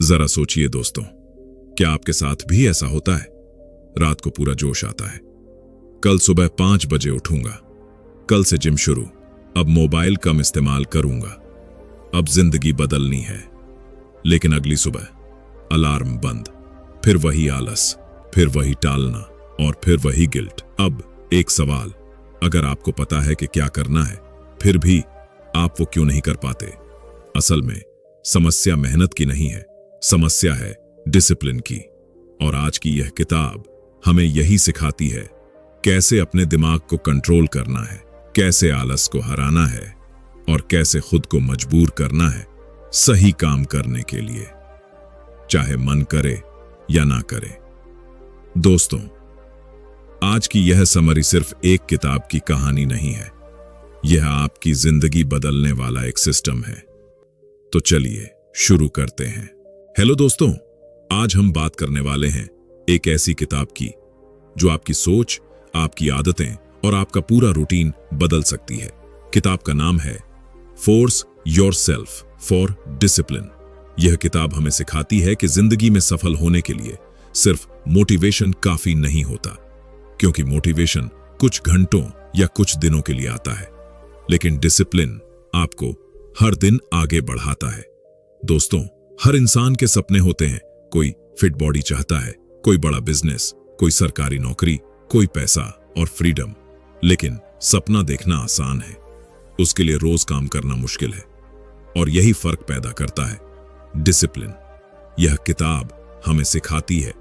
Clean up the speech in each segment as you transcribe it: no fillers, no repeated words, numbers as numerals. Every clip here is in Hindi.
जरा सोचिए दोस्तों, क्या आपके साथ भी ऐसा होता है? रात को पूरा जोश आता है, कल सुबह 5 बजे उठूंगा, कल से जिम शुरू, अब मोबाइल कम इस्तेमाल करूंगा, अब जिंदगी बदलनी है। लेकिन अगली सुबह अलार्म बंद, फिर वही आलस, फिर वही टालना और फिर वही गिल्ट। अब एक सवाल, अगर आपको पता है कि क्या करना है फिर भी आप वो क्यों नहीं कर पाते? असल में समस्या मेहनत की नहीं है, समस्या है डिसिप्लिन की। और आज की यह किताब हमें यही सिखाती है, कैसे अपने दिमाग को कंट्रोल करना है, कैसे आलस को हराना है और कैसे खुद को मजबूर करना है सही काम करने के लिए, चाहे मन करे या ना करे। दोस्तों, आज की यह समरी सिर्फ एक किताब की कहानी नहीं है, यह आपकी जिंदगी बदलने वाला एक सिस्टम है। तो चलिए शुरू करते हैं। हेलो दोस्तों, आज हम बात करने वाले हैं एक ऐसी किताब की जो आपकी सोच, आपकी आदतें और आपका पूरा रूटीन बदल सकती है। किताब का नाम है फोर्स योरसेल्फ फॉर डिसिप्लिन। यह किताब हमें सिखाती है कि जिंदगी में सफल होने के लिए सिर्फ मोटिवेशन काफी नहीं होता, क्योंकि मोटिवेशन कुछ घंटों या कुछ दिनों के लिए आता है, लेकिन डिसिप्लिन आपको हर दिन आगे बढ़ाता है। दोस्तों, हर इंसान के सपने होते हैं। कोई फिट बॉडी चाहता है, कोई बड़ा बिजनेस, कोई सरकारी नौकरी, कोई पैसा और फ्रीडम। लेकिन सपना देखना आसान है, उसके लिए रोज काम करना मुश्किल है। और यही फर्क पैदा करता है डिसिप्लिन। यह किताब हमें सिखाती है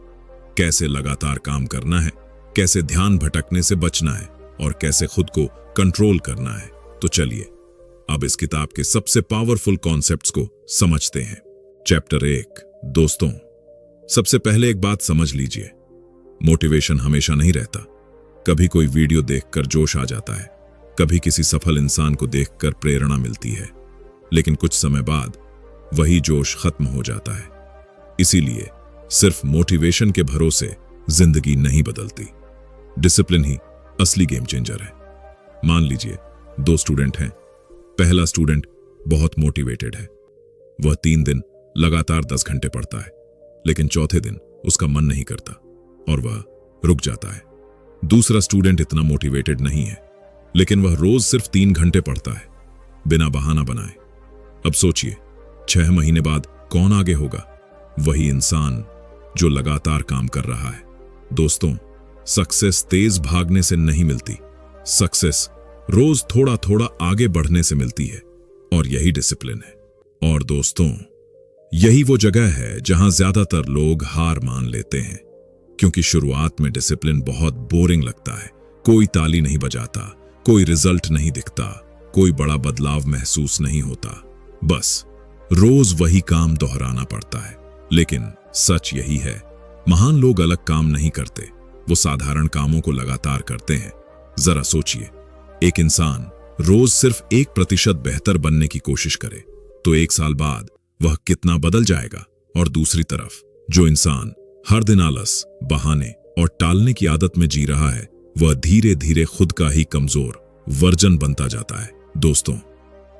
कैसे लगातार काम करना है, कैसे ध्यान भटकने से बचना है और कैसे खुद को कंट्रोल करना है। तो चलिए अब इस किताब के सबसे पावरफुल कॉन्सेप्ट्स को समझते हैं। चैप्टर 1। दोस्तों, सबसे पहले एक बात समझ लीजिए, मोटिवेशन हमेशा नहीं रहता। कभी कोई वीडियो देखकर जोश आ जाता है, कभी किसी सफल इंसान को देखकर प्रेरणा मिलती है, लेकिन कुछ समय बाद वही जोश खत्म हो जाता है। इसीलिए सिर्फ मोटिवेशन के भरोसे जिंदगी नहीं बदलती, डिसिप्लिन ही असली गेम चेंजर है। मान लीजिए 2 स्टूडेंट हैं। पहला स्टूडेंट बहुत मोटिवेटेड है, वह 3 दिन लगातार 10 घंटे पढ़ता है, लेकिन चौथे दिन उसका मन नहीं करता और वह रुक जाता है। दूसरा स्टूडेंट इतना मोटिवेटेड नहीं है, लेकिन वह रोज सिर्फ 3 घंटे पढ़ता है, बिना बहाना बनाए। अब सोचिए 6 महीने बाद कौन आगे होगा? वही इंसान जो लगातार काम कर रहा है। दोस्तों, सक्सेस तेज भागने से नहीं मिलती, सक्सेस रोज थोड़ा थोड़ा आगे बढ़ने से मिलती है, और यही डिसिप्लिन है। और दोस्तों, यही वो जगह है जहां ज्यादातर लोग हार मान लेते हैं, क्योंकि शुरुआत में डिसिप्लिन बहुत बोरिंग लगता है। कोई ताली नहीं बजाता, कोई रिजल्ट नहीं दिखता, कोई बड़ा बदलाव महसूस नहीं होता, बस रोज वही काम दोहराना पड़ता है। लेकिन सच यही है, महान लोग अलग काम नहीं करते, वो साधारण कामों को लगातार करते हैं। जरा सोचिए, एक इंसान रोज सिर्फ 1% बेहतर बनने की कोशिश करे तो 1 साल बाद वह कितना बदल जाएगा। और दूसरी तरफ जो इंसान हर दिन आलस, बहाने और टालने की आदत में जी रहा है, वह धीरे धीरे खुद का ही कमजोर वर्जन बनता जाता है। दोस्तों,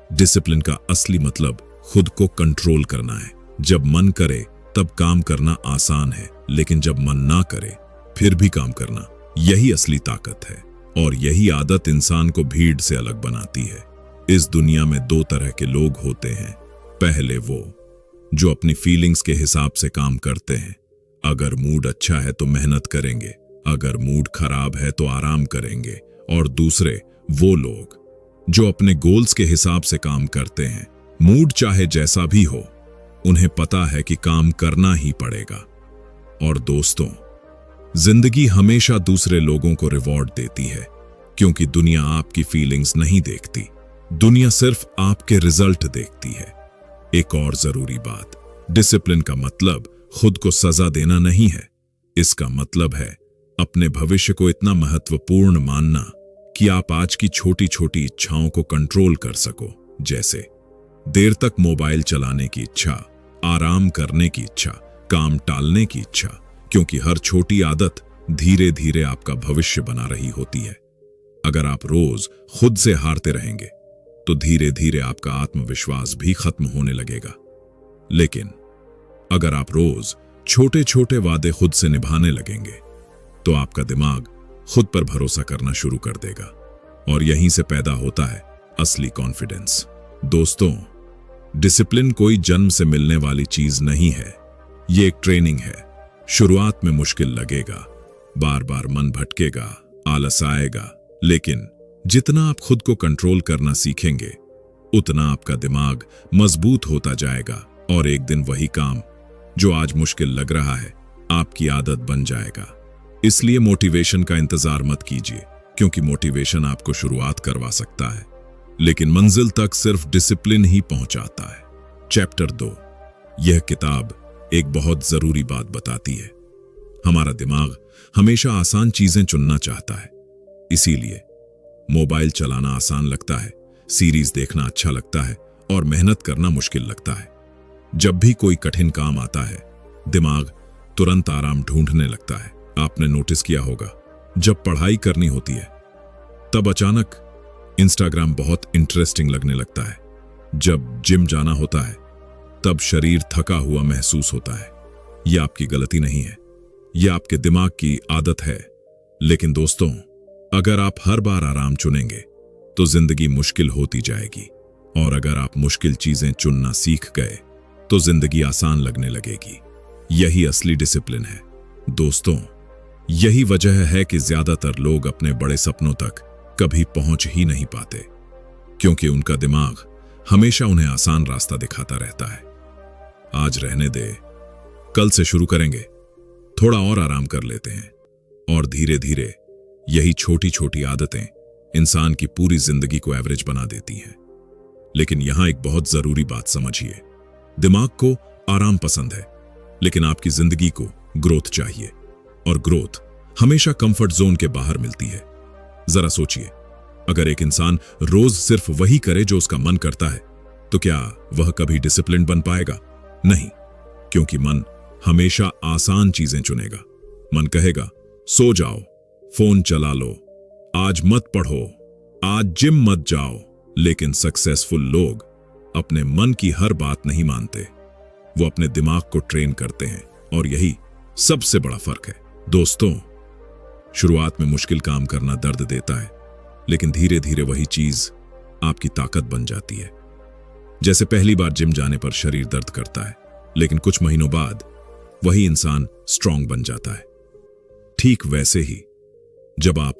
डिसिप्लिन का असली मतलब खुद को कंट्रोल करना है। जब मन करे तब काम करना आसान है, लेकिन जब मन ना करे फिर भी काम करना, यही असली ताकत है। और यही आदत इंसान को भीड़ से अलग बनाती है। इस दुनिया में 2 तरह के लोग होते हैं। पहले वो जो अपनी फीलिंग्स के हिसाब से काम करते हैं, अगर मूड अच्छा है तो मेहनत करेंगे, अगर मूड खराब है तो आराम करेंगे। और दूसरे वो लोग जो अपने गोल्स के हिसाब से काम करते हैं, मूड चाहे जैसा भी हो, उन्हें पता है कि काम करना ही पड़ेगा। और दोस्तों, जिंदगी हमेशा दूसरे लोगों को रिवॉर्ड देती है, क्योंकि दुनिया आपकी फीलिंग्स नहीं देखती, दुनिया सिर्फ आपके रिजल्ट देखती है। एक और जरूरी बात, डिसिप्लिन का मतलब खुद को सजा देना नहीं है, इसका मतलब है अपने भविष्य को इतना महत्वपूर्ण मानना कि आप आज की छोटी छोटी इच्छाओं को कंट्रोल कर सको, जैसे देर तक मोबाइल चलाने की इच्छा, आराम करने की इच्छा, काम टालने की इच्छा, क्योंकि हर छोटी आदत धीरे धीरे आपका भविष्य बना रही होती है। अगर आप रोज खुद से हारते रहेंगे तो धीरे धीरे आपका आत्मविश्वास भी खत्म होने लगेगा। लेकिन अगर आप रोज छोटे छोटे वादे खुद से निभाने लगेंगे तो आपका दिमाग खुद पर भरोसा करना शुरू कर देगा और यहीं से पैदा होता है असली कॉन्फिडेंस। दोस्तों, डिसिप्लिन कोई जन्म से मिलने वाली चीज नहीं है, ये एक ट्रेनिंग है। शुरुआत में मुश्किल लगेगा, बार बार मन भटकेगा, आलस आएगा, लेकिन जितना आप खुद को कंट्रोल करना सीखेंगे उतना आपका दिमाग मजबूत होता जाएगा और एक दिन वही काम जो आज मुश्किल लग रहा है आपकी आदत बन जाएगा। इसलिए मोटिवेशन का इंतजार मत कीजिए, क्योंकि मोटिवेशन आपको शुरुआत करवा सकता है लेकिन मंजिल तक सिर्फ डिसिप्लिन ही पहुंचाता है। चैप्टर 2। यह किताब एक बहुत जरूरी बात बताती है। हमारा दिमाग हमेशा आसान चीजें चुनना चाहता है, इसीलिए मोबाइल चलाना आसान लगता है, सीरीज देखना अच्छा लगता है और मेहनत करना मुश्किल लगता है। जब भी कोई कठिन काम आता है दिमाग तुरंत आराम ढूंढने लगता है। आपने नोटिस किया होगा, जब पढ़ाई करनी होती है तब अचानक इंस्टाग्राम बहुत इंटरेस्टिंग लगने लगता है। जब जिम जाना होता है तब शरीर थका हुआ महसूस होता है। यह आपकी गलती नहीं है, यह आपके दिमाग की आदत है। लेकिन दोस्तों, अगर आप हर बार आराम चुनेंगे तो जिंदगी मुश्किल होती जाएगी, और अगर आप मुश्किल चीजें चुनना सीख गए तो जिंदगी आसान लगने लगेगी। यही असली डिसिप्लिन है। दोस्तों, यही वजह है कि ज्यादातर लोग अपने बड़े सपनों तक कभी पहुंच ही नहीं पाते, क्योंकि उनका दिमाग हमेशा उन्हें आसान रास्ता दिखाता रहता है। आज रहने दे, कल से शुरू करेंगे, थोड़ा और आराम कर लेते हैं, और धीरे धीरे यही छोटी छोटी आदतें इंसान की पूरी जिंदगी को एवरेज बना देती हैं। लेकिन यहां एक बहुत जरूरी बात समझिए, दिमाग को आराम पसंद है, लेकिन आपकी जिंदगी को ग्रोथ चाहिए, और ग्रोथ हमेशा कंफर्ट जोन के बाहर मिलती है। जरा सोचिए, अगर एक इंसान रोज सिर्फ वही करे जो उसका मन करता है तो क्या वह कभी डिसिप्लिन बन पाएगा? नहीं, क्योंकि मन हमेशा आसान चीजें चुनेगा। मन कहेगा सो जाओ, फोन चला लो, आज मत पढ़ो, आज जिम मत जाओ। लेकिन सक्सेसफुल लोग अपने मन की हर बात नहीं मानते, वो अपने दिमाग को ट्रेन करते हैं, और यही सबसे बड़ा फर्क है। दोस्तों, शुरुआत में मुश्किल काम करना दर्द देता है, लेकिन धीरे धीरे वही चीज आपकी ताकत बन जाती है। जैसे पहली बार जिम जाने पर शरीर दर्द करता है, लेकिन कुछ महीनों बाद वही इंसान स्ट्रांग बन जाता है। ठीक वैसे ही जब आप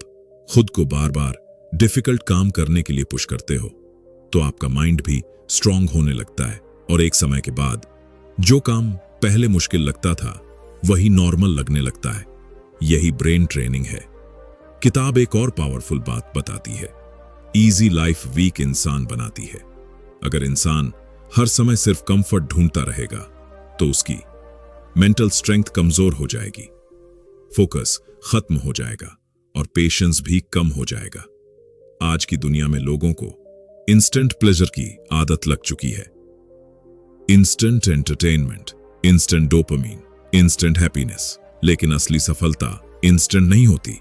खुद को बार बार डिफिकल्ट काम करने के लिए पुश करते हो तो आपका माइंड भी स्ट्रांग होने लगता है, और एक समय के बाद जो काम पहले मुश्किल लगता था वही नॉर्मल लगने लगता है। यही ब्रेन ट्रेनिंग है। किताब एक और पावरफुल बात बताती है, इजी लाइफ वीक इंसान बनाती है। अगर इंसान हर समय सिर्फ कंफर्ट ढूंढता रहेगा तो उसकी मेंटल स्ट्रेंथ कमजोर हो जाएगी, फोकस खत्म हो जाएगा और पेशेंस भी कम हो जाएगा। आज की दुनिया में लोगों को इंस्टेंट प्लेजर की आदत लग चुकी है। Instant entertainment, instant dopamine, instant happiness. लेकिन असली सफलता इंस्टेंट नहीं होती।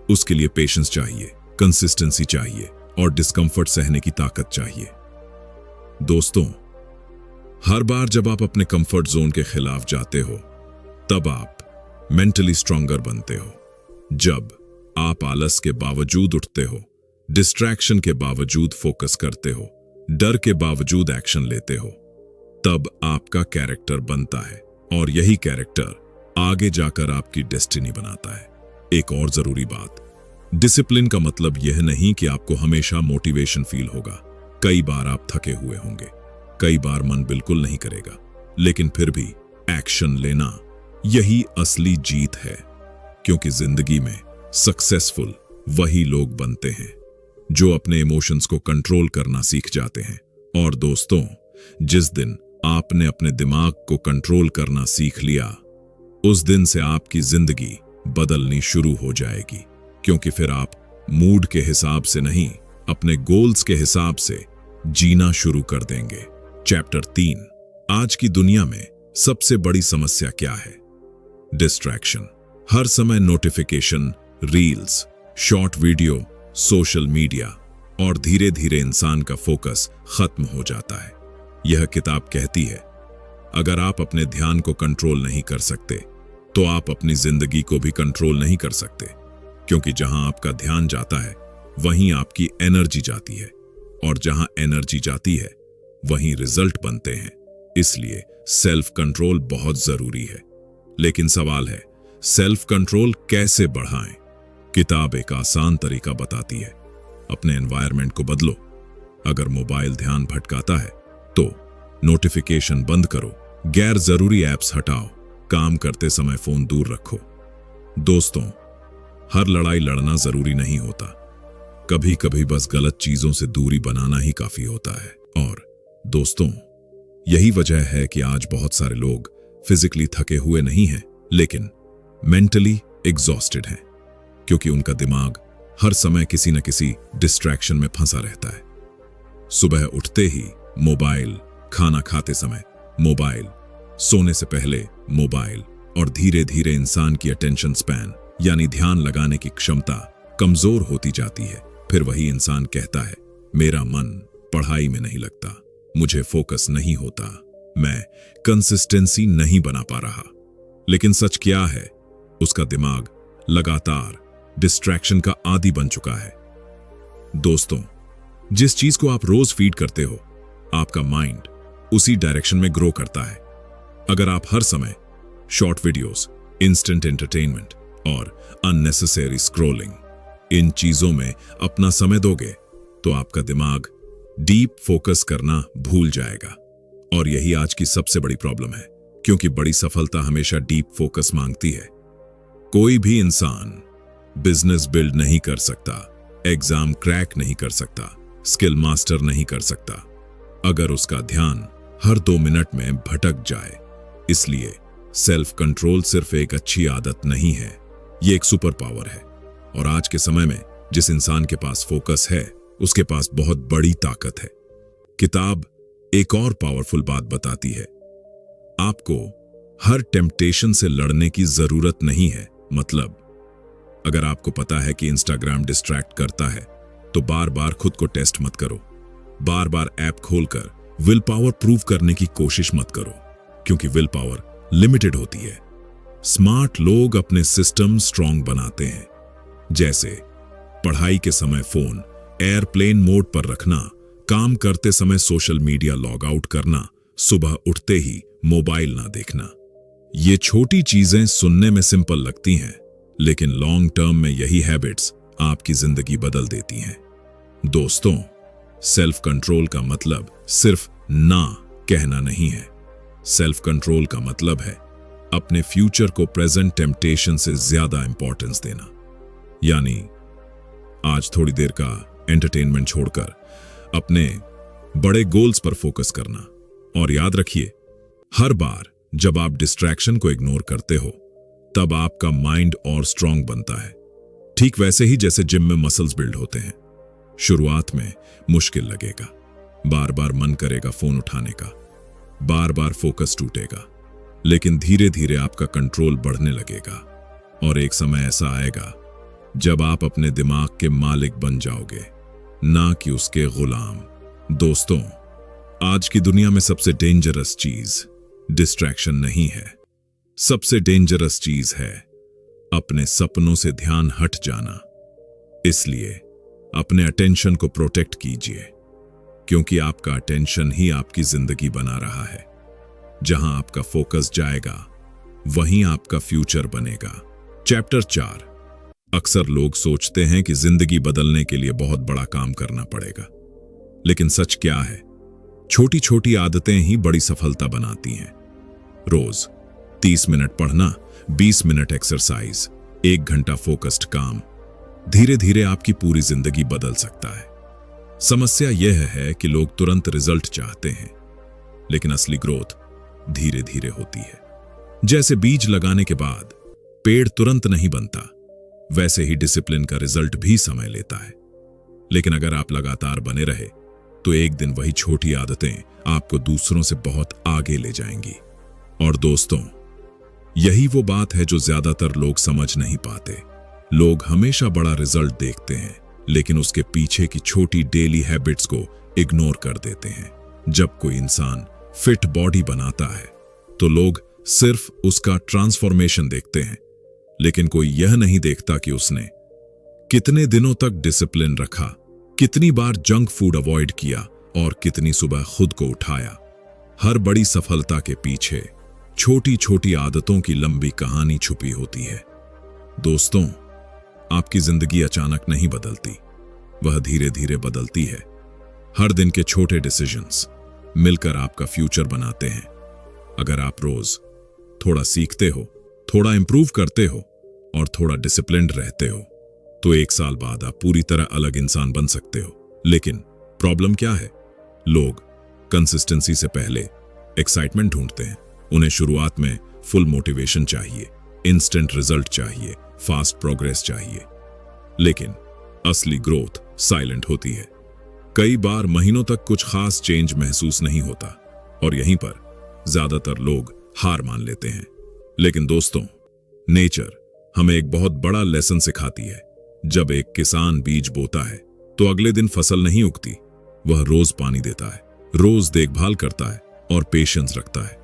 उसके लिए पेशेंस चाहिए, कंसिस्टेंसी चाहिए और डिस्कंफर्ट सहने की ताकत चाहिए। दोस्तों, हर बार जब आप अपने कंफर्ट जोन के खिलाफ जाते हो तब आप मेंटली स्ट्रॉन्गर बनते हो। जब आप आलस के बावजूद उठते हो, डिस्ट्रैक्शन के बावजूद फोकस करते हो, डर के बावजूद एक्शन लेते हो, तब आपका कैरेक्टर बनता है, और यही कैरेक्टर आगे जाकर आपकी डेस्टिनी बनाता है। एक और जरूरी बात, डिसिप्लिन का मतलब यह नहीं कि आपको हमेशा मोटिवेशन फील होगा। कई बार आप थके हुए होंगे, कई बार मन बिल्कुल नहीं करेगा, लेकिन फिर भी एक्शन लेना यही असली जीत है, क्योंकि जिंदगी में सक्सेसफुल वही लोग बनते हैं जो अपने इमोशंस को कंट्रोल करना सीख जाते हैं। और दोस्तों, जिस दिन आपने अपने दिमाग को कंट्रोल करना सीख लिया, उस दिन से आपकी जिंदगी बदलनी शुरू हो जाएगी, क्योंकि फिर आप मूड के हिसाब से नहीं, अपने गोल्स के हिसाब से जीना शुरू कर देंगे। चैप्टर 3। आज की दुनिया में सबसे बड़ी समस्या क्या है? डिस्ट्रैक्शन। हर समय notification, reels, short video, social media, और धीरे धीरे इंसान का फोकस खत्म हो जाता है। यह किताब कहती है, अगर आप अपने ध्यान को कंट्रोल नहीं कर सकते तो आप अपनी जिंदगी को भी कंट्रोल नहीं कर सकते, क्योंकि जहां आपका ध्यान जाता है वहीं आपकी एनर्जी जाती है, और जहां एनर्जी जाती है वहीं रिजल्ट बनते हैं। इसलिए सेल्फ कंट्रोल बहुत जरूरी है। लेकिन सवाल है, सेल्फ कंट्रोल कैसे बढ़ाएं? किताब एक आसान तरीका बताती है। अपने एनवायरनमेंट को बदलो। अगर मोबाइल ध्यान भटकाता है तो नोटिफिकेशन बंद करो, गैर जरूरी ऐप्स हटाओ, काम करते समय फोन दूर रखो। दोस्तों, हर लड़ाई लड़ना जरूरी नहीं होता, कभी कभी बस गलत चीजों से दूरी बनाना ही काफी होता है। और दोस्तों, यही वजह है कि आज बहुत सारे लोग फिजिकली थके हुए नहीं हैं, लेकिन मेंटली एग्जॉस्टेड हैं, क्योंकि उनका दिमाग हर समय किसी न किसी डिस्ट्रैक्शन में फंसा रहता है। सुबह उठते ही मोबाइल, खाना खाते समय मोबाइल, सोने से पहले मोबाइल, और धीरे धीरे इंसान की अटेंशन स्पैन यानी ध्यान लगाने की क्षमता कमजोर होती जाती है। फिर वही इंसान कहता है, मेरा मन पढ़ाई में नहीं लगता, मुझे फोकस नहीं होता, मैं कंसिस्टेंसी नहीं बना पा रहा। लेकिन सच क्या है? उसका दिमाग लगातार डिस्ट्रैक्शन का आदी बन चुका है। दोस्तों, जिस चीज को आप रोज फीड करते हो, आपका माइंड उसी डायरेक्शन में ग्रो करता है। अगर आप हर समय शॉर्ट वीडियोस, इंस्टेंट एंटरटेनमेंट और अननेसेसरी स्क्रॉलिंग, इन चीजों में अपना समय दोगे तो आपका दिमाग डीप फोकस करना भूल जाएगा। और यही आज की सबसे बड़ी प्रॉब्लम है, क्योंकि बड़ी सफलता हमेशा डीप फोकस मांगती है। कोई भी इंसान बिजनेस बिल्ड नहीं कर सकता, एग्जाम क्रैक नहीं कर सकता, स्किल मास्टर नहीं कर सकता, अगर उसका ध्यान हर 2 मिनट में भटक जाए। इसलिए सेल्फ कंट्रोल सिर्फ एक अच्छी आदत नहीं है, ये एक सुपर पावर है। और आज के समय में जिस इंसान के पास फोकस है, उसके पास बहुत बड़ी ताकत है। किताब एक और पावरफुल बात बताती है, आपको हर टेम्पटेशन से लड़ने की जरूरत नहीं है। मतलब, अगर आपको पता है कि इंस्टाग्राम डिस्ट्रैक्ट करता है, तो बार बार खुद को टेस्ट मत करो। बार बार ऐप खोलकर विल पावर प्रूव करने की कोशिश मत करो, क्योंकि विल पावर लिमिटेड होती है। स्मार्ट लोग अपने सिस्टम स्ट्रांग बनाते हैं, जैसे पढ़ाई के समय फोन एयरप्लेन मोड पर रखना, काम करते समय सोशल मीडिया लॉग आउट करना, सुबह उठते ही मोबाइल ना देखना। ये छोटी चीजें सुनने में सिंपल लगती हैं, लेकिन लॉन्ग टर्म में यही हैबिट्स आपकी जिंदगी बदल देती हैं। दोस्तों, सेल्फ कंट्रोल का मतलब सिर्फ ना कहना नहीं है। सेल्फ कंट्रोल का मतलब है अपने फ्यूचर को प्रेजेंट टेम्पटेशन से ज्यादा इंपॉर्टेंस देना। यानी आज थोड़ी देर का एंटरटेनमेंट छोड़कर अपने बड़े गोल्स पर फोकस करना। और याद रखिए, हर बार जब आप डिस्ट्रैक्शन को इग्नोर करते हो, तब आपका माइंड और स्ट्रांग बनता है। ठीक वैसे ही जैसे जिम में मसल्स बिल्ड होते हैं। शुरुआत में मुश्किल लगेगा, बार बार मन करेगा फोन उठाने का, बार बार फोकस टूटेगा, लेकिन धीरे धीरे आपका कंट्रोल बढ़ने लगेगा। और एक समय ऐसा आएगा जब आप अपने दिमाग के मालिक बन जाओगे, ना कि उसके गुलाम। दोस्तों, आज की दुनिया में सबसे डेंजरस चीज डिस्ट्रैक्शन नहीं है, सबसे डेंजरस चीज है अपने सपनों से ध्यान हट जाना। इसलिए अपने अटेंशन को प्रोटेक्ट कीजिए, क्योंकि आपका अटेंशन ही आपकी जिंदगी बना रहा है। जहां आपका फोकस जाएगा, वहीं आपका फ्यूचर बनेगा। चैप्टर 4। अक्सर लोग सोचते हैं कि जिंदगी बदलने के लिए बहुत बड़ा काम करना पड़ेगा, लेकिन सच क्या है? छोटी छोटी आदतें ही बड़ी सफलता बनाती हैं। रोज 30 मिनट पढ़ना, 20 मिनट एक्सरसाइज, 1 घंटा फोकस्ड काम, धीरे धीरे आपकी पूरी जिंदगी बदल सकता है। समस्या यह है कि लोग तुरंत रिजल्ट चाहते हैं, लेकिन असली ग्रोथ धीरे धीरे होती है। जैसे बीज लगाने के बाद पेड़ तुरंत नहीं बनता, वैसे ही डिसिप्लिन का रिजल्ट भी समय लेता है। लेकिन अगर आप लगातार बने रहे, तो एक दिन वही छोटी आदतें आपको दूसरों से बहुत आगे ले जाएंगी। और दोस्तों, यही वो बात है जो ज्यादातर लोग समझ नहीं पाते। लोग हमेशा बड़ा रिजल्ट देखते हैं, लेकिन उसके पीछे की छोटी डेली हैबिट्स को इग्नोर कर देते हैं। जब कोई इंसान फिट बॉडी बनाता है, तो लोग सिर्फ उसका ट्रांसफॉर्मेशन देखते हैं, लेकिन कोई यह नहीं देखता कि उसने कितने दिनों तक डिसिप्लिन रखा, कितनी बार जंक फूड अवॉइड किया और कितनी सुबह खुद को उठाया। हर बड़ी सफलता के पीछे छोटी छोटी आदतों की लंबी कहानी छुपी होती है। दोस्तों, आपकी जिंदगी अचानक नहीं बदलती, वह धीरे धीरे बदलती है। हर दिन के छोटे डिसीजंस मिलकर आपका फ्यूचर बनाते हैं। अगर आप रोज थोड़ा सीखते हो, थोड़ा इंप्रूव करते हो और थोड़ा डिसिप्लिन्ड रहते हो, तो 1 साल बाद आप पूरी तरह अलग इंसान बन सकते हो। लेकिन प्रॉब्लम क्या है? लोग कंसिस्टेंसी से पहले एक्साइटमेंट ढूंढते हैं। उन्हें शुरुआत में फुल मोटिवेशन चाहिए, इंस्टेंट रिजल्ट चाहिए, फास्ट प्रोग्रेस चाहिए। लेकिन असली ग्रोथ साइलेंट होती है। कई बार महीनों तक कुछ खास चेंज महसूस नहीं होता और यहीं पर ज्यादातर लोग हार मान लेते हैं। लेकिन दोस्तों, नेचर हमें एक बहुत बड़ा लेसन सिखाती है। जब एक किसान बीज बोता है तो अगले दिन फसल नहीं उगती। वह रोज पानी देता है, रोज देखभाल करता है और पेशेंस रखता है।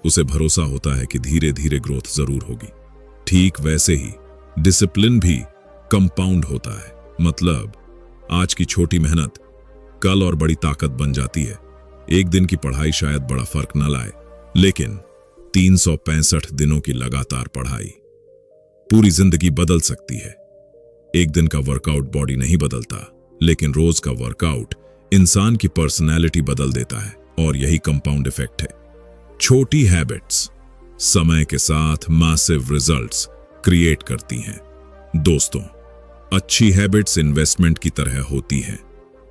उसे भरोसा होता है कि धीरे धीरे ग्रोथ जरूर होगी। ठीक वैसे ही डिसिप्लिन भी कंपाउंड होता है। मतलब आज की छोटी मेहनत कल और बड़ी ताकत बन जाती है। एक दिन की पढ़ाई शायद बड़ा फर्क न लाए, लेकिन 365 दिनों की लगातार पढ़ाई पूरी जिंदगी बदल सकती है। एक दिन का वर्कआउट बॉडी नहीं बदलता, लेकिन रोज का वर्कआउट इंसान की पर्सनैलिटी बदल देता है। और यही कंपाउंड इफेक्ट है। छोटी हैबिट्स समय के साथ मैसिव रिजल्ट्स क्रिएट करती हैं। दोस्तों, अच्छी हैबिट्स इन्वेस्टमेंट की तरह होती हैं।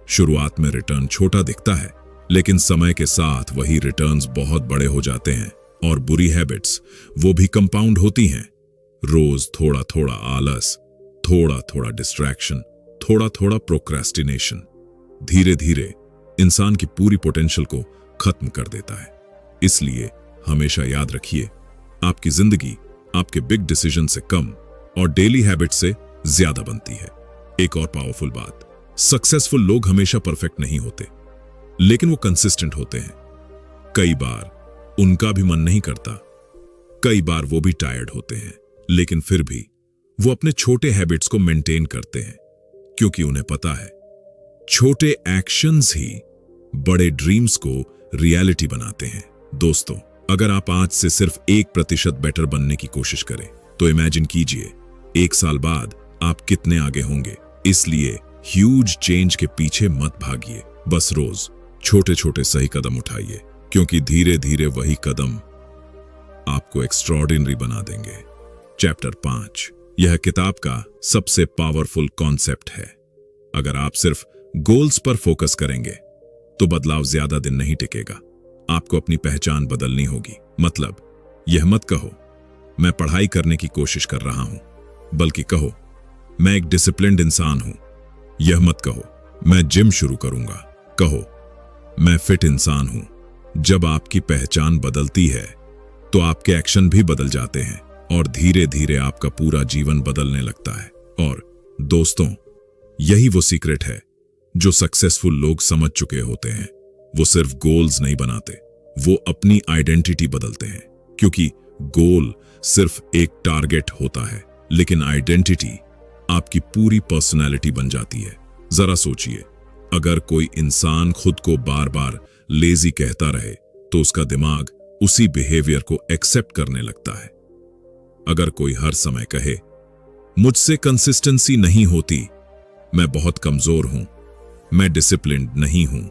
शुरुआत में रिटर्न छोटा दिखता है, लेकिन समय के साथ वही रिटर्न्स बहुत बड़े हो जाते हैं। और बुरी हैबिट्स वो भी कंपाउंड होती हैं। रोज थोड़ा थोड़ा आलस, थोड़ा थोड़ा डिस्ट्रैक्शन, थोड़ा थोड़ा प्रोक्रेस्टिनेशन धीरे धीरे इंसान की पूरी पोटेंशियल को खत्म कर देता है। इसलिए हमेशा याद रखिए, आपकी जिंदगी आपके बिग डिसीजन से कम और डेली हैबिट से ज्यादा बनती है। एक और पावरफुल बात, सक्सेसफुल लोग हमेशा परफेक्ट नहीं होते, लेकिन वो कंसिस्टेंट होते हैं। कई बार उनका भी मन नहीं करता, कई बार वो भी टायर्ड होते हैं, लेकिन फिर भी वो अपने छोटे हैबिट्स को मेंटेन करते हैं, क्योंकि उन्हें पता है छोटे एक्शंस ही बड़े ड्रीम्स को रियलिटी बनाते हैं। दोस्तों, अगर आप आज से सिर्फ 1% बेटर बनने की कोशिश करें, तो इमेजिन कीजिए 1 साल बाद आप कितने आगे होंगे। इसलिए ह्यूज चेंज के पीछे मत भागिए, बस रोज छोटे छोटे सही कदम उठाइए, क्योंकि धीरे धीरे वही कदम आपको एक्स्ट्रॉर्डिनरी बना देंगे। चैप्टर 5, यह किताब का सबसे पावरफुल कॉन्सेप्ट है। अगर आप सिर्फ गोल्स पर फोकस करेंगे तो बदलाव ज्यादा दिन नहीं टिकेगा। आपको अपनी पहचान बदलनी होगी। मतलब यह मत कहो मैं पढ़ाई करने की कोशिश कर रहा हूं, बल्कि कहो मैं एक डिसिप्लिन्ड इंसान हूं। यह मत कहो मैं जिम शुरू करूंगा, कहो मैं फिट इंसान हूं। जब आपकी पहचान बदलती है तो आपके एक्शन भी बदल जाते हैं और धीरे धीरे आपका पूरा जीवन बदलने लगता है। और दोस्तों, यही वो सीक्रेट है जो सक्सेसफुल लोग समझ चुके होते हैं। वो सिर्फ गोल्स नहीं बनाते, वो अपनी आइडेंटिटी बदलते हैं। क्योंकि गोल सिर्फ एक टारगेट होता है, लेकिन आइडेंटिटी आपकी पूरी पर्सनैलिटी बन जाती है। जरा सोचिए, अगर कोई इंसान खुद को बार बार लेजी कहता रहे तो उसका दिमाग उसी बिहेवियर को एक्सेप्ट करने लगता है। अगर कोई हर समय कहे मुझसे कंसिस्टेंसी नहीं होती, मैं बहुत कमजोर हूं, मैं डिसिप्लिन्ड नहीं हूं,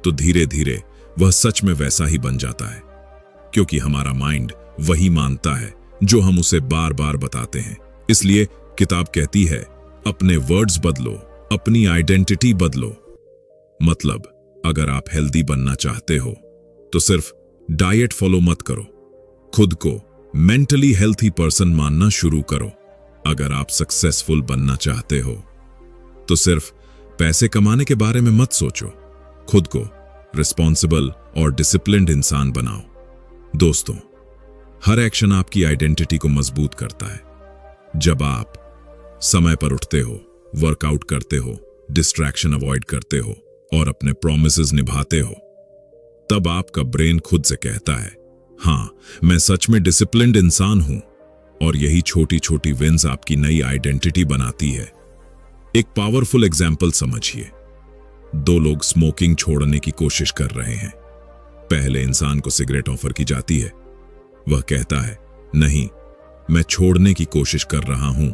तो धीरे धीरे वह सच में वैसा ही बन जाता है। क्योंकि हमारा माइंड वही मानता है जो हम उसे बार बार बताते हैं। इसलिए किताब कहती है अपने वर्ड्स बदलो, अपनी आइडेंटिटी बदलो। मतलब अगर आप हेल्दी बनना चाहते हो तो सिर्फ डाइट फॉलो मत करो, खुद को मेंटली हेल्थी पर्सन मानना शुरू करो। अगर आप सक्सेसफुल बनना चाहते हो तो सिर्फ पैसे कमाने के बारे में मत सोचो, खुद को रिस्पॉन्सिबल और डिसिप्लिन्ड इंसान बनाओ। दोस्तों, हर एक्शन आपकी आइडेंटिटी को मजबूत करता है। जब आप समय पर उठते हो, वर्कआउट करते हो, डिस्ट्रैक्शन अवॉइड करते हो और अपने प्रॉमिसेस निभाते हो, तब आपका ब्रेन खुद से कहता है हाँ, मैं सच में डिसिप्लिन्ड इंसान हूं और यही छोटी छोटी विन्स आपकी नई आइडेंटिटी बनाती है। एक पावरफुल एग्जाम्पल समझिए। दो लोग स्मोकिंग छोड़ने की कोशिश कर रहे हैं। पहले इंसान को सिगरेट ऑफर की जाती है। वह कहता है, नहीं, मैं छोड़ने की कोशिश कर रहा हूं।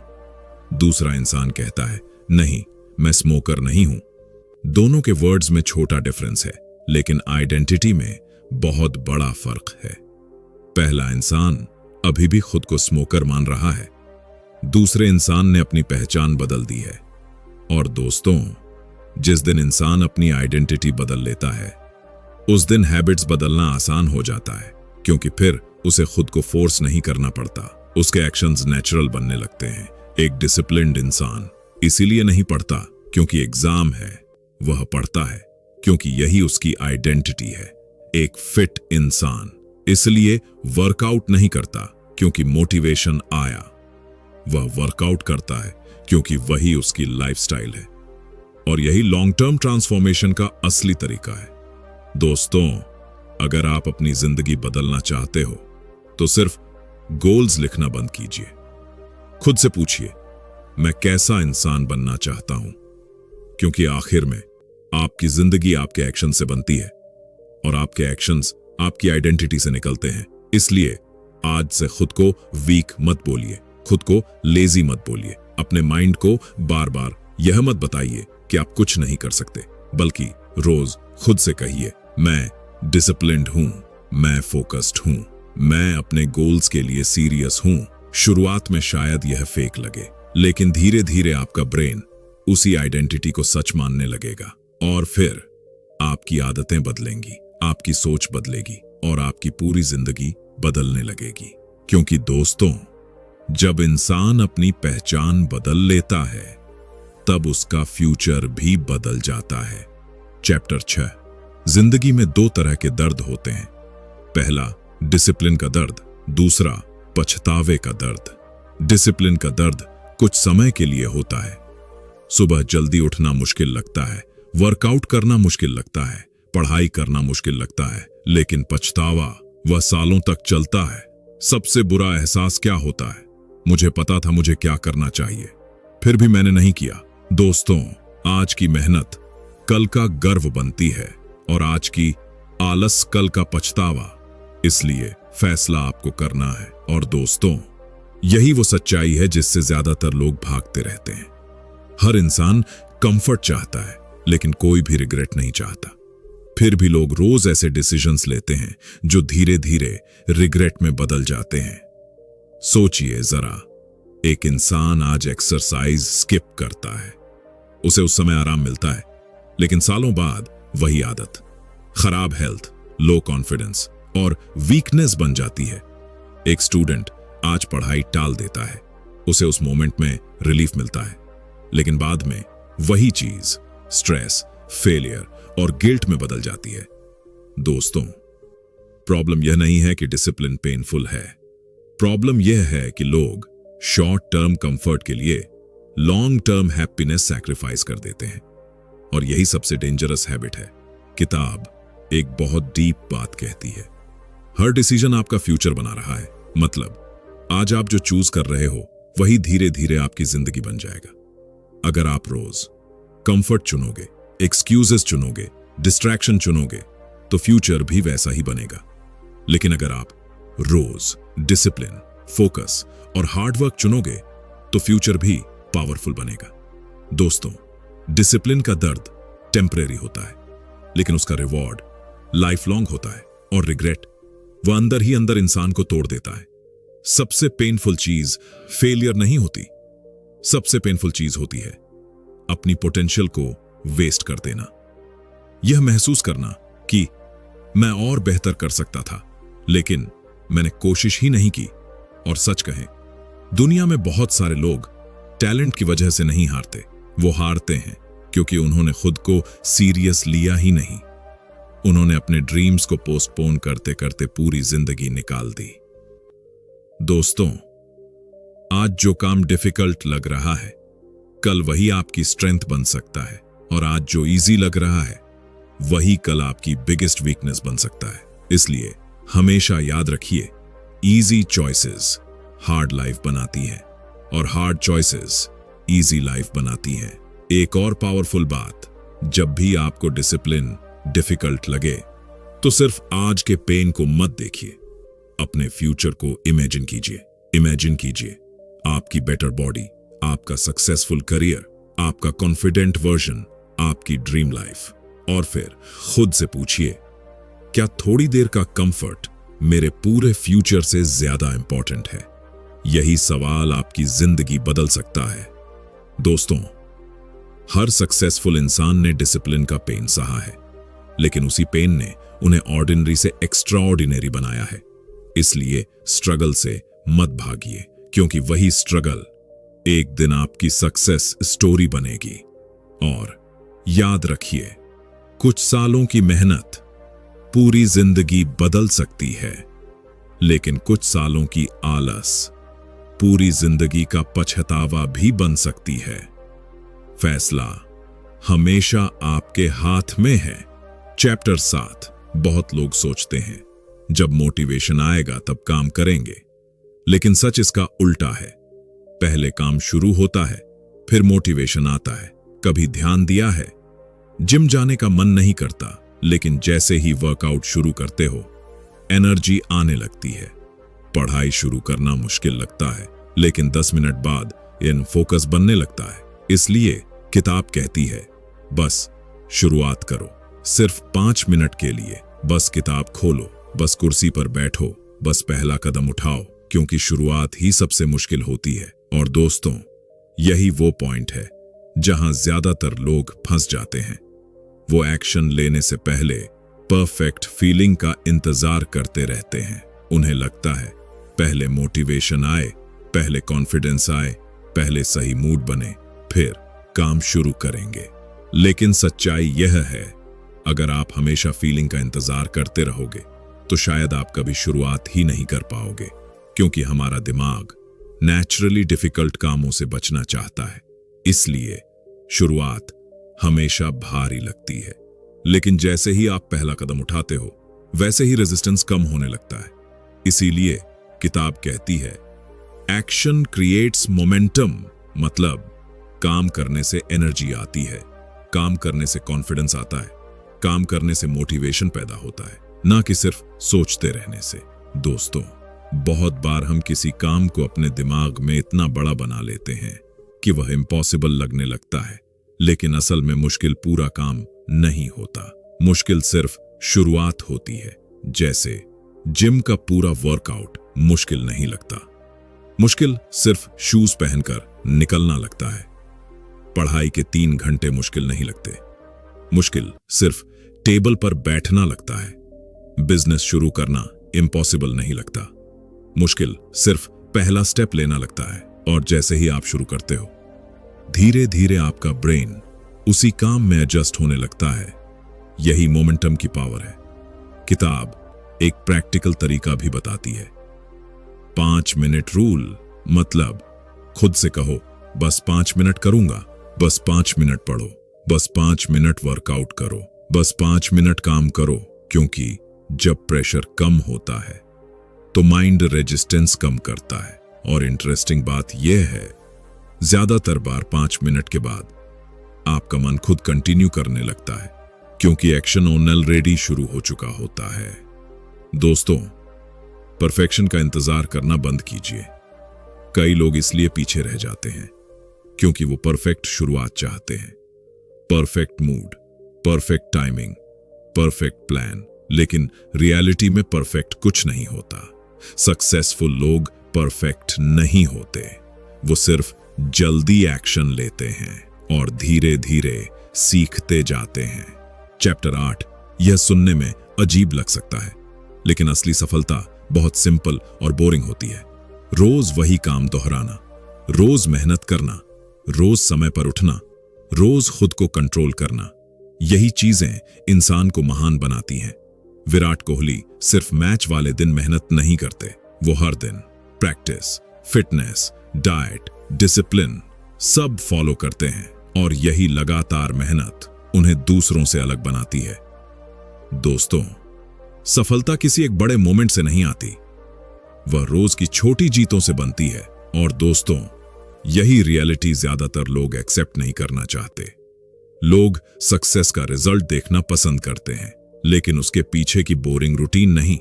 दूसरा इंसान कहता है, नहीं, मैं स्मोकर नहीं हूं। दोनों के वर्ड्स में छोटा डिफरेंस है, लेकिन आइडेंटिटी में बहुत बड़ा फर्क है। पहला इंसान अभी भी खुद को स्मोकर मान रहा है, दूसरे इंसान ने अपनी पहचान बदल दी है। और दोस्तों, जिस दिन इंसान अपनी आइडेंटिटी बदल लेता है, उस दिन हैबिट्स बदलना आसान हो जाता है, क्योंकि फिर उसे खुद को फोर्स नहीं करना पड़ता। उसके एक्शंस नेचुरल बनने लगते हैं। एक डिसिप्लिन्ड इंसान इसीलिए नहीं पढ़ता क्योंकि एग्जाम है, वह पढ़ता है क्योंकि यही उसकी आइडेंटिटी है। एक फिट इंसान इसलिए वर्कआउट नहीं करता क्योंकि मोटिवेशन आया, वह वर्कआउट करता है क्योंकि वही उसकी लाइफस्टाइल है। और यही लॉन्ग टर्म ट्रांसफॉर्मेशन का असली तरीका है। दोस्तों, अगर आप अपनी जिंदगी बदलना चाहते हो तो सिर्फ गोल्स लिखना बंद कीजिए। खुद से पूछिए, मैं कैसा इंसान बनना चाहता हूं? क्योंकि आखिर में आपकी जिंदगी आपके एक्शन से बनती है और आपके एक्शंस आपकी आइडेंटिटी से निकलते हैं। इसलिए आज से खुद को वीक मत बोलिए, खुद को लेजी मत बोलिए। अपने माइंड को बार बार यह मत बताइए कि आप कुछ नहीं कर सकते, बल्कि रोज खुद से कहिए, मैं डिसिप्लिन्ड हूं, मैं फोकस्ड हूं, मैं अपने गोल्स के लिए सीरियस हूं। शुरुआत में शायद यह फेक लगे, लेकिन धीरे धीरे आपका ब्रेन उसी आइडेंटिटी को सच मानने लगेगा और फिर आपकी आदतें बदलेंगी, आपकी सोच बदलेगी और आपकी पूरी जिंदगी बदलने लगेगी। क्योंकि दोस्तों, जब इंसान अपनी पहचान बदल लेता है, तब उसका फ्यूचर भी बदल जाता है। चैप्टर 6। जिंदगी में दो तरह के दर्द होते हैं। पहला डिसिप्लिन का दर्द, दूसरा पछतावे का दर्द। डिसिप्लिन का दर्द कुछ समय के लिए होता है। सुबह जल्दी उठना मुश्किल लगता है, वर्कआउट करना मुश्किल लगता है, पढ़ाई करना मुश्किल लगता है, लेकिन पछतावा वह सालों तक चलता है। सबसे बुरा एहसास क्या होता है? मुझे पता था मुझे क्या करना चाहिए, फिर भी मैंने नहीं किया। दोस्तों, आज की मेहनत कल का गर्व बनती है और आज की आलस कल का पछतावा। इसलिए फैसला आपको करना है। और दोस्तों, यही वो सच्चाई है जिससे ज्यादातर लोग भागते रहते हैं। हर इंसान कंफर्ट चाहता है, लेकिन कोई भी रिग्रेट नहीं चाहता। फिर भी लोग रोज ऐसे डिसीजंस लेते हैं जो धीरे धीरे रिग्रेट में बदल जाते हैं। सोचिए जरा, एक इंसान आज एक्सरसाइज स्किप करता है, उसे उस समय आराम मिलता है, लेकिन सालों बाद वही आदत खराब हेल्थ, लो कॉन्फिडेंस और वीकनेस बन जाती है। एक स्टूडेंट आज पढ़ाई टाल देता है, उसे उस मोमेंट में रिलीफ मिलता है, लेकिन बाद में वही चीज स्ट्रेस, फेलियर और गिल्ट में बदल जाती है। दोस्तों, प्रॉब्लम यह नहीं है कि डिसिप्लिन पेनफुल है, प्रॉब्लम यह है कि लोग शॉर्ट टर्म कंफर्ट के लिए लॉन्ग टर्म हैप्पीनेस सैक्रिफाइस कर देते हैं। और यही सबसे डेंजरस हैबिट है। किताब एक बहुत डीप बात कहती है, हर डिसीजन आपका फ्यूचर बना रहा है। मतलब आज आप जो चूज कर रहे हो वही धीरे धीरे आपकी जिंदगी बन जाएगा। अगर आप रोज कंफर्ट चुनोगे, एक्सक्यूजेस चुनोगे, डिस्ट्रैक्शन चुनोगे, तो फ्यूचर भी वैसा ही बनेगा। लेकिन अगर आप रोज डिसिप्लिन, फोकस और हार्डवर्क चुनोगे, तो फ्यूचर भी पावरफुल बनेगा। दोस्तों, डिसिप्लिन का दर्द टेम्परेरी होता है, लेकिन उसका रिवॉर्ड लाइफ लॉन्ग होता है। और रिग्रेट, वह अंदर ही अंदर इंसान को तोड़ देता है। सबसे पेनफुल चीज फेलियर नहीं होती, सबसे पेनफुल चीज होती है अपनी पोटेंशियल को वेस्ट कर देना। यह महसूस करना कि मैं और बेहतर कर सकता था, लेकिन मैंने कोशिश ही नहीं की। और सच कहें, दुनिया में बहुत सारे लोग टैलेंट की वजह से नहीं हारते, वो हारते हैं क्योंकि उन्होंने खुद को सीरियस लिया ही नहीं। उन्होंने अपने ड्रीम्स को पोस्टपोन करते करते पूरी जिंदगी निकाल दी। दोस्तों, आज जो काम डिफिकल्ट लग रहा है, कल वही आपकी स्ट्रेंथ बन सकता है। और आज जो इजी लग रहा है, वही कल आपकी बिगेस्ट वीकनेस बन सकता है। इसलिए हमेशा याद रखिए, इजी चॉइसेस हार्ड लाइफ बनाती हैं और हार्ड चॉइसेस इजी लाइफ बनाती हैं। एक और पावरफुल बात, जब भी आपको डिसिप्लिन डिफिकल्ट लगे तो सिर्फ आज के पेन को मत देखिए, अपने फ्यूचर को इमेजिन कीजिए। इमेजिन कीजिए आपकी बेटर बॉडी, आपका सक्सेसफुल करियर, आपका कॉन्फिडेंट वर्जन, आपकी ड्रीम लाइफ। और फिर खुद से पूछिए, क्या थोड़ी देर का कंफर्ट मेरे पूरे फ्यूचर से ज्यादा इंपॉर्टेंट है? यही सवाल आपकी जिंदगी बदल सकता है। दोस्तों, हर सक्सेसफुल इंसान ने डिसिप्लिन का पेन सहा है, लेकिन उसी पेन ने उन्हें ऑर्डिनरी से एक्स्ट्रा ऑर्डिनरी बनाया है। इसलिए स्ट्रगल से मत भागिए, क्योंकि वही स्ट्रगल एक दिन आपकी सक्सेस स्टोरी बनेगी। और याद रखिए, कुछ सालों की मेहनत पूरी जिंदगी बदल सकती है, लेकिन कुछ सालों की आलस पूरी जिंदगी का पछतावा भी बन सकती है। फैसला हमेशा आपके हाथ में है। चैप्टर 7। बहुत लोग सोचते हैं जब मोटिवेशन आएगा तब काम करेंगे, लेकिन सच इसका उल्टा है। पहले काम शुरू होता है, फिर मोटिवेशन आता है। कभी ध्यान दिया है, जिम जाने का मन नहीं करता, लेकिन जैसे ही वर्कआउट शुरू करते हो एनर्जी आने लगती है। पढ़ाई शुरू करना मुश्किल लगता है, लेकिन 10 मिनट बाद इन फोकस बनने लगता है। इसलिए किताब कहती है, बस शुरुआत करो, सिर्फ 5 मिनट के लिए। बस किताब खोलो, बस कुर्सी पर बैठो, बस पहला कदम उठाओ, क्योंकि शुरुआत ही सबसे मुश्किल होती है। और दोस्तों, यही वो पॉइंट है जहां ज्यादातर लोग फंस जाते हैं। वो एक्शन लेने से पहले परफेक्ट फीलिंग का इंतजार करते रहते हैं। उन्हें लगता है पहले मोटिवेशन आए, पहले कॉन्फिडेंस आए, पहले सही मूड बने, फिर काम शुरू करेंगे। लेकिन सच्चाई यह है, अगर आप हमेशा फीलिंग का इंतजार करते रहोगे तो शायद आप कभी शुरुआत ही नहीं कर पाओगे, क्योंकि हमारा दिमाग नेचुरली डिफिकल्ट कामों से बचना चाहता है। इसलिए शुरुआत हमेशा भारी लगती है, लेकिन जैसे ही आप पहला कदम उठाते हो वैसे ही रेजिस्टेंस कम होने लगता है। इसीलिए किताब कहती है, एक्शन क्रिएट्स मोमेंटम, मतलब काम करने से एनर्जी आती है, काम करने से कॉन्फिडेंस आता है, काम करने से मोटिवेशन पैदा होता है, ना कि सिर्फ सोचते रहने से। दोस्तों, बहुत बार हम किसी काम को अपने दिमाग में इतना बड़ा बना लेते हैं कि वह इम्पॉसिबल लगने लगता है, लेकिन असल में मुश्किल पूरा काम नहीं होता। मुश्किल सिर्फ शुरुआत होती है। जैसे जिम का पूरा वर्कआउट मुश्किल नहीं लगता, मुश्किल सिर्फ शूज पहनकर निकलना लगता है। पढ़ाई के 3 घंटे मुश्किल नहीं लगते, मुश्किल सिर्फ टेबल पर बैठना लगता है। बिजनेस शुरू करना इम्पॉसिबल नहीं लगता, मुश्किल सिर्फ पहला स्टेप लेना लगता है। और जैसे ही आप शुरू करते हो, धीरे धीरे आपका ब्रेन उसी काम में एडजस्ट होने लगता है। यही मोमेंटम की पावर है। किताब एक प्रैक्टिकल तरीका भी बताती है। 5 मिनट रूल, मतलब खुद से कहो, बस 5 मिनट करूंगा, बस 5 मिनट पढ़ो, बस 5 मिनट वर्कआउट करो, बस 5 मिनट काम करो। क्योंकि जब प्रेशर कम होता है तो माइंड रेजिस्टेंस कम करता है। और इंटरेस्टिंग बात यह है, ज्यादातर बार 5 मिनट के बाद आपका मन खुद कंटिन्यू करने लगता है, क्योंकि एक्शन ऑलरेडी शुरू हो चुका होता है। दोस्तों, परफेक्शन का इंतजार करना बंद कीजिए। कई लोग इसलिए पीछे रह जाते हैं क्योंकि वो परफेक्ट शुरुआत चाहते हैं, perfect mood, perfect timing, perfect plan. लेकिन रियलिटी में परफेक्ट कुछ नहीं होता। सक्सेसफुल लोग परफेक्ट नहीं होते, वो सिर्फ जल्दी एक्शन लेते हैं और धीरे धीरे सीखते जाते हैं। चैप्टर 8। यह सुनने में अजीब लग सकता है, लेकिन असली सफलता बहुत सिंपल और बोरिंग होती है। रोज वही काम दोहराना, रोज मेहनत करना, रोज समय पर उठना, रोज खुद को कंट्रोल करना, यही चीजें इंसान को महान बनाती हैं। विराट कोहली सिर्फ मैच वाले दिन मेहनत नहीं करते, वो हर दिन प्रैक्टिस, फिटनेस, डाइट, डिसिप्लिन सब फॉलो करते हैं, और यही लगातार मेहनत उन्हें दूसरों से अलग बनाती है। दोस्तों, सफलता किसी एक बड़े मोमेंट से नहीं आती, वह रोज की छोटी जीतों से बनती है। और दोस्तों, यही रियलिटी ज्यादातर लोग एक्सेप्ट नहीं करना चाहते। लोग सक्सेस का रिजल्ट देखना पसंद करते हैं, लेकिन उसके पीछे की बोरिंग रूटीन नहीं।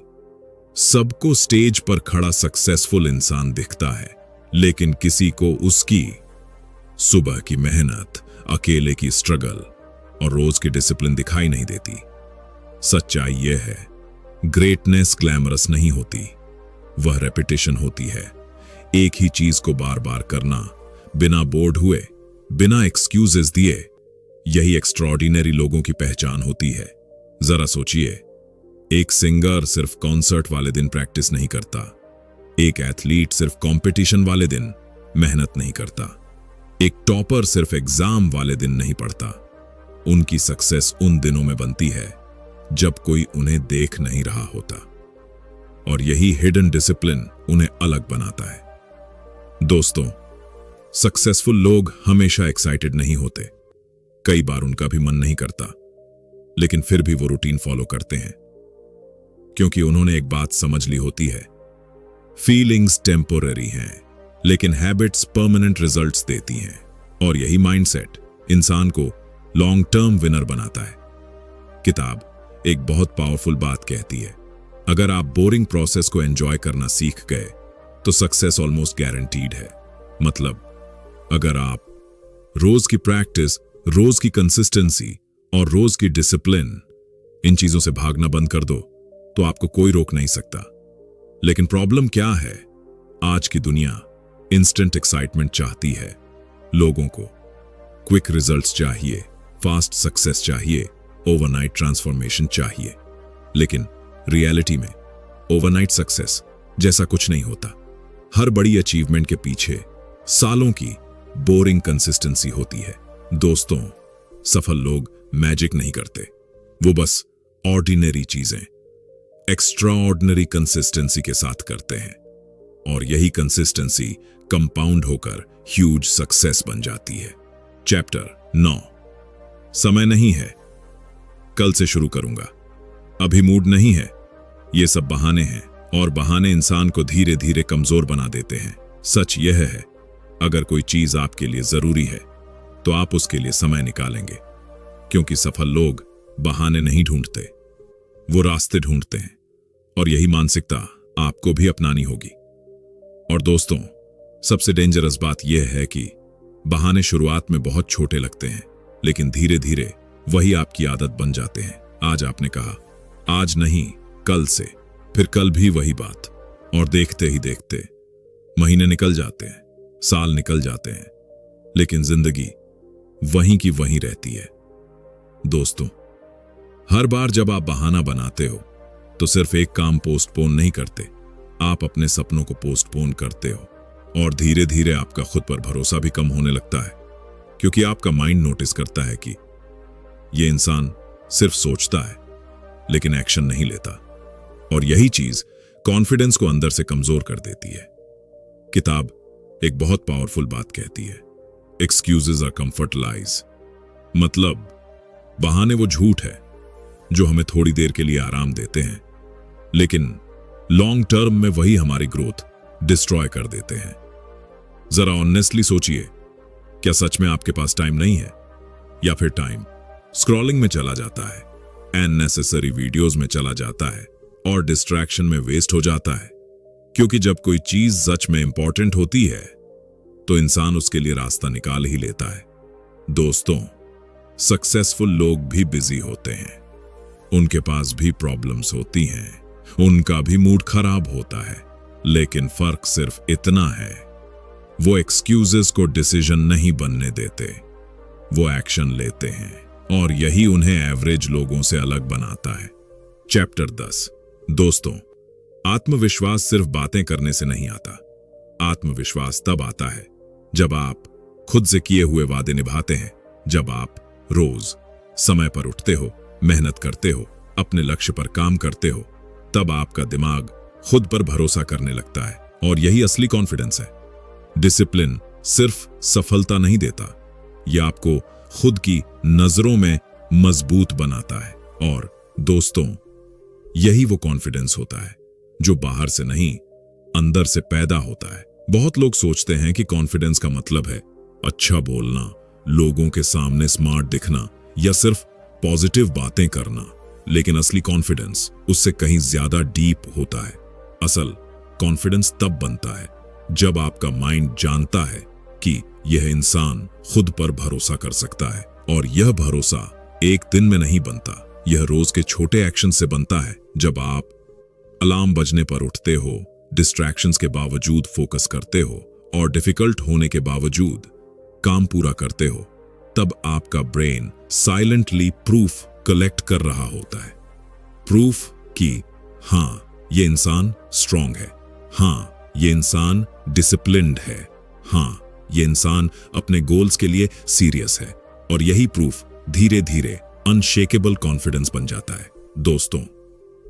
सबको स्टेज पर खड़ा सक्सेसफुल इंसान दिखता है, लेकिन किसी को उसकी सुबह की मेहनत, अकेले की स्ट्रगल और रोज की डिसिप्लिन दिखाई नहीं देती। सच्चाई यह है, ग्रेटनेस ग्लैमरस नहीं होती, वह रेपिटेशन होती है। एक ही चीज को बार बार करना, बिना बोर्ड हुए, बिना एक्सक्यूजेस दिए, यही एक्स्ट्राऑर्डिनरी लोगों की पहचान होती है। जरा सोचिए, एक सिंगर सिर्फ कॉन्सर्ट वाले दिन प्रैक्टिस नहीं करता, एक एथलीट सिर्फ कंपटीशन वाले दिन मेहनत नहीं करता, एक टॉपर सिर्फ एग्जाम वाले दिन नहीं पढ़ता। उनकी सक्सेस उन दिनों में बनती है जब कोई उन्हें देख नहीं रहा होता, और यही हिडन डिसिप्लिन उन्हें अलग बनाता है। दोस्तों, सक्सेसफुल लोग हमेशा एक्साइटेड नहीं होते, कई बार उनका भी मन नहीं करता, लेकिन फिर भी वो रूटीन फॉलो करते हैं, क्योंकि उन्होंने एक बात समझ ली होती है, फीलिंग्स टेम्पोररी हैं, लेकिन हैबिट्स परमानेंट रिजल्ट्स देती हैं। और यही माइंडसेट इंसान को लॉन्ग टर्म विनर बनाता है। किताब एक बहुत पावरफुल बात कहती है, अगर आप बोरिंग प्रोसेस को एंजॉय करना सीख गए तो सक्सेस ऑलमोस्ट गारंटीड है। मतलब, अगर आप रोज की प्रैक्टिस, रोज की कंसिस्टेंसी और रोज की डिसिप्लिन, इन चीजों से भागना बंद कर दो तो आपको कोई रोक नहीं सकता। लेकिन प्रॉब्लम क्या है, आज की दुनिया इंस्टेंट एक्साइटमेंट चाहती है। लोगों को क्विक रिजल्ट्स चाहिए, फास्ट सक्सेस चाहिए, ओवरनाइट ट्रांसफॉर्मेशन चाहिए। लेकिन रियलिटी में ओवरनाइट सक्सेस जैसा कुछ नहीं होता। हर बड़ी अचीवमेंट के पीछे सालों की बोरिंग कंसिस्टेंसी होती है। दोस्तों, सफल लोग मैजिक नहीं करते, वो बस ऑर्डिनरी चीजें एक्स्ट्राऑर्डिनरी कंसिस्टेंसी के साथ करते हैं, और यही कंसिस्टेंसी कंपाउंड होकर ह्यूज सक्सेस बन जाती है। चैप्टर 9, समय नहीं है, कल से शुरू करूंगा, अभी मूड नहीं है, ये सब बहाने हैं, और बहाने इंसान को धीरे धीरे कमजोर बना देते हैं। सच यह है, अगर कोई चीज आपके लिए जरूरी है तो आप उसके लिए समय निकालेंगे, क्योंकि सफल लोग बहाने नहीं ढूंढते, वो रास्ते ढूंढते हैं। और यही मानसिकता आपको भी अपनानी होगी। और दोस्तों, सबसे डेंजरस बात यह है कि बहाने शुरुआत में बहुत छोटे लगते हैं, लेकिन धीरे धीरे वही आपकी आदत बन जाते हैं। आज आपने कहा, आज नहीं कल से, फिर कल भी वही बात, और देखते ही देखते महीने निकल जाते हैं, साल निकल जाते हैं, लेकिन जिंदगी वहीं की वहीं रहती है। दोस्तों, हर बार जब आप बहाना बनाते हो तो सिर्फ एक काम पोस्टपोन नहीं करते, आप अपने सपनों को पोस्टपोन करते हो, और धीरे धीरे आपका खुद पर भरोसा भी कम होने लगता है, क्योंकि आपका माइंड नोटिस करता है कि यह इंसान सिर्फ सोचता है लेकिन एक्शन नहीं लेता, और यही चीज कॉन्फिडेंस को अंदर से कमजोर कर देती है। किताब एक बहुत पावरफुल बात कहती है, एक्सक्यूजेस आर कंफर्ट लाइज। मतलब, बहाने वो झूठ है जो हमें थोड़ी देर के लिए आराम देते हैं, लेकिन लॉन्ग टर्म में वही हमारी ग्रोथ डिस्ट्रॉय कर देते हैं। जरा ऑनेस्टली सोचिए, क्या सच में आपके पास टाइम नहीं है, या फिर टाइम स्क्रॉलिंग में चला जाता है, अननेसेसरी वीडियोस में चला जाता है, और डिस्ट्रैक्शन में वेस्ट हो जाता है? क्योंकि जब कोई चीज सच में इंपॉर्टेंट होती है तो इंसान उसके लिए रास्ता निकाल ही लेता है। दोस्तों, सक्सेसफुल लोग भी बिजी होते हैं, उनके पास भी प्रॉब्लम्स होती हैं, उनका भी मूड खराब होता है, लेकिन फर्क सिर्फ इतना है, वो एक्सक्यूजेस को डिसीजन नहीं बनने देते, वो एक्शन लेते हैं, और यही उन्हें एवरेज लोगों से अलग बनाता है। चैप्टर 10। दोस्तों, आत्मविश्वास सिर्फ बातें करने से नहीं आता। आत्मविश्वास तब आता है जब आप खुद से किए हुए वादे निभाते हैं, जब आप रोज समय पर उठते हो, मेहनत करते हो, अपने लक्ष्य पर काम करते हो, तब आपका दिमाग खुद पर भरोसा करने लगता है, और यही असली कॉन्फिडेंस है। डिसिप्लिन सिर्फ सफलता नहीं देता, यह आपको खुद की नजरों में मजबूत बनाता है। और दोस्तों, यही वो कॉन्फिडेंस होता है जो बाहर से नहीं, अंदर से पैदा होता है। बहुत लोग सोचते हैं कि कॉन्फिडेंस का मतलब है अच्छा बोलना, लोगों के सामने स्मार्ट दिखना या सिर्फ पॉजिटिव बातें करना, लेकिन असली कॉन्फिडेंस उससे कहीं ज्यादा डीप होता है। असल कॉन्फिडेंस तब बनता है जब आपका माइंड जानता है कि यह इंसान खुद पर भरोसा कर सकता है, और यह भरोसा एक दिन में नहीं बनता, यह रोज के छोटे एक्शन से बनता है। जब आप अलार्म बजने पर उठते हो, डिस्ट्रैक्शंस के बावजूद फोकस करते हो और डिफिकल्ट होने के बावजूद काम पूरा करते हो, तब आपका ब्रेन साइलेंटली प्रूफ कलेक्ट कर रहा होता है। प्रूफ कि हाँ, ये इंसान स्ट्रांग है, हाँ, ये इंसान डिसिप्लिन्ड है, हाँ, ये इंसान अपने गोल्स के लिए सीरियस है। और यही प्रूफ धीरे धीरे अनशेकेबल कॉन्फिडेंस बन जाता है। दोस्तों,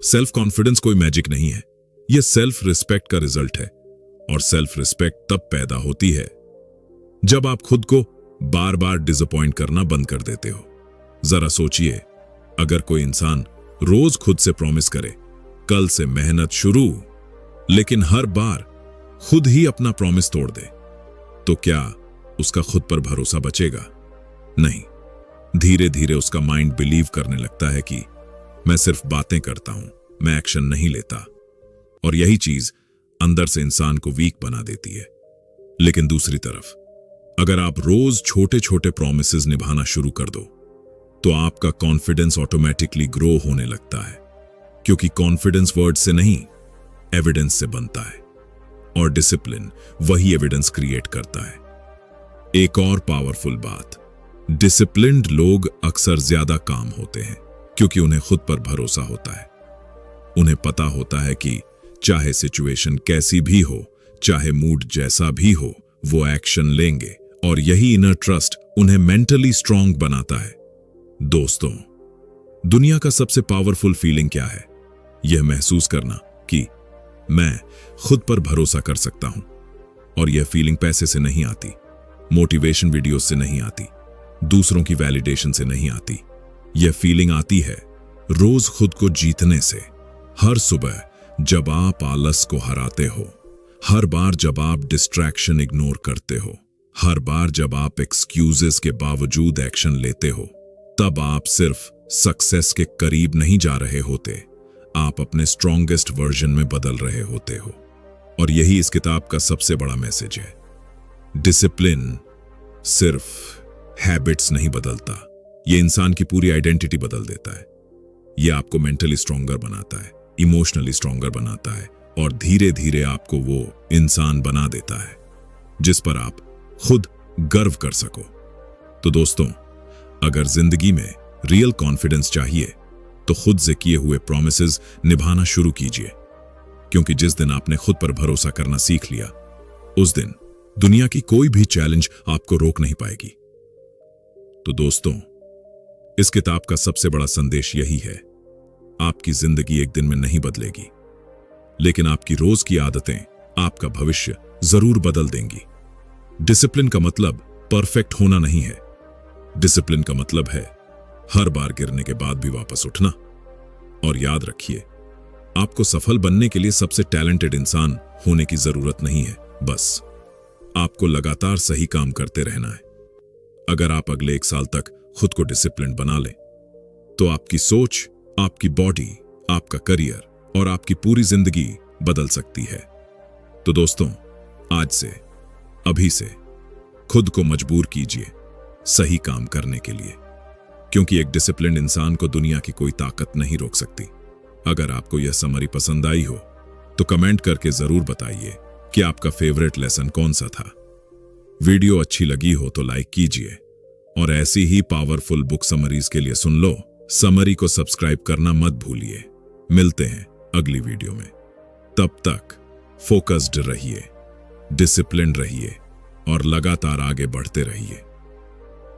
सेल्फ कॉन्फिडेंस कोई मैजिक नहीं है, यह सेल्फ रिस्पेक्ट का रिजल्ट है। और सेल्फ रिस्पेक्ट तब पैदा होती है जब आप खुद को बार बार डिसअपॉइंट करना बंद कर देते हो। जरा सोचिए, अगर कोई इंसान रोज खुद से प्रॉमिस करे कल से मेहनत शुरू, लेकिन हर बार खुद ही अपना प्रॉमिस तोड़ दे, तो क्या उसका खुद पर भरोसा बचेगा? नहीं। धीरे धीरे उसका माइंड बिलीव करने लगता है कि मैं सिर्फ बातें करता हूं, मैं एक्शन नहीं लेता। और यही चीज अंदर से इंसान को वीक बना देती है। लेकिन दूसरी तरफ, अगर आप रोज छोटे छोटे प्रॉमिसेस निभाना शुरू कर दो, तो आपका कॉन्फिडेंस ऑटोमेटिकली ग्रो होने लगता है। क्योंकि कॉन्फिडेंस वर्ड से नहीं, एविडेंस से बनता है, और डिसिप्लिन वही एविडेंस क्रिएट करता है। एक और पावरफुल बात, डिसिप्लिन्ड लोग अक्सर ज्यादा काम होते हैं क्योंकि उन्हें खुद पर भरोसा होता है। उन्हें पता होता है कि चाहे सिचुएशन कैसी भी हो, चाहे मूड जैसा भी हो, वो एक्शन लेंगे, और यही इनर ट्रस्ट उन्हें मेंटली स्ट्रांग बनाता है। दोस्तों, दुनिया का सबसे पावरफुल फीलिंग क्या है? यह महसूस करना कि मैं खुद पर भरोसा कर सकता हूं। और यह फीलिंग पैसे से नहीं आती, मोटिवेशन वीडियोस से नहीं आती, दूसरों की वैलिडेशन से नहीं आती। यह फीलिंग आती है रोज खुद को जीतने से। हर सुबह जब आप आलस को हराते हो, हर बार जब आप डिस्ट्रैक्शन इग्नोर करते हो, हर बार जब आप एक्सक्यूजेस के बावजूद एक्शन लेते हो, तब आप सिर्फ सक्सेस के करीब नहीं जा रहे होते, आप अपने स्ट्रॉन्गेस्ट वर्जन में बदल रहे होते हो। और यही इस किताब का सबसे बड़ा मैसेज है। डिसिप्लिन सिर्फ हैबिट्स नहीं बदलता, यह इंसान की पूरी आइडेंटिटी बदल देता है। यह आपको मेंटली स्ट्रॉन्गर बनाता है, इमोशनली स्ट्रॉन्गर बनाता है, और धीरे धीरे आपको वो इंसान बना देता है जिस पर आप खुद गर्व कर सको। तो दोस्तों, अगर जिंदगी में रियल कॉन्फिडेंस चाहिए तो खुद से किए हुए प्रॉमिसेस निभाना शुरू कीजिए, क्योंकि जिस दिन आपने खुद पर भरोसा करना सीख लिया, उस दिन दुनिया की कोई भी चैलेंज आपको रोक नहीं पाएगी। तो दोस्तों, इस किताब का सबसे बड़ा संदेश यही है, आपकी जिंदगी एक दिन में नहीं बदलेगी, लेकिन आपकी रोज की आदतें आपका भविष्य जरूर बदल देंगी। डिसिप्लिन का मतलब परफेक्ट होना नहीं है, डिसिप्लिन का मतलब है हर बार गिरने के बाद भी वापस उठना। और याद रखिए, आपको सफल बनने के लिए सबसे टैलेंटेड इंसान होने की जरूरत नहीं है, बस आपको लगातार सही काम करते रहना है। अगर आप अगले 1 साल तक खुद को डिसिप्लिन बना लें, तो आपकी सोच, आपकी बॉडी, आपका करियर और आपकी पूरी जिंदगी बदल सकती है। तो दोस्तों, आज से, अभी से खुद को मजबूर कीजिए सही काम करने के लिए, क्योंकि एक डिसिप्लिन्ड इंसान को दुनिया की कोई ताकत नहीं रोक सकती। अगर आपको यह समरी पसंद आई हो तो कमेंट करके जरूर बताइए कि आपका फेवरेट लेसन कौन सा था। वीडियो अच्छी लगी हो तो लाइक कीजिए, और ऐसी ही पावरफुल बुक समरीज के लिए सुन लो समरी को सब्सक्राइब करना मत भूलिए। मिलते हैं अगली वीडियो में, तब तक फोकस्ड रहिए, डिसिप्लिन्ड रहिए और लगातार आगे बढ़ते रहिए।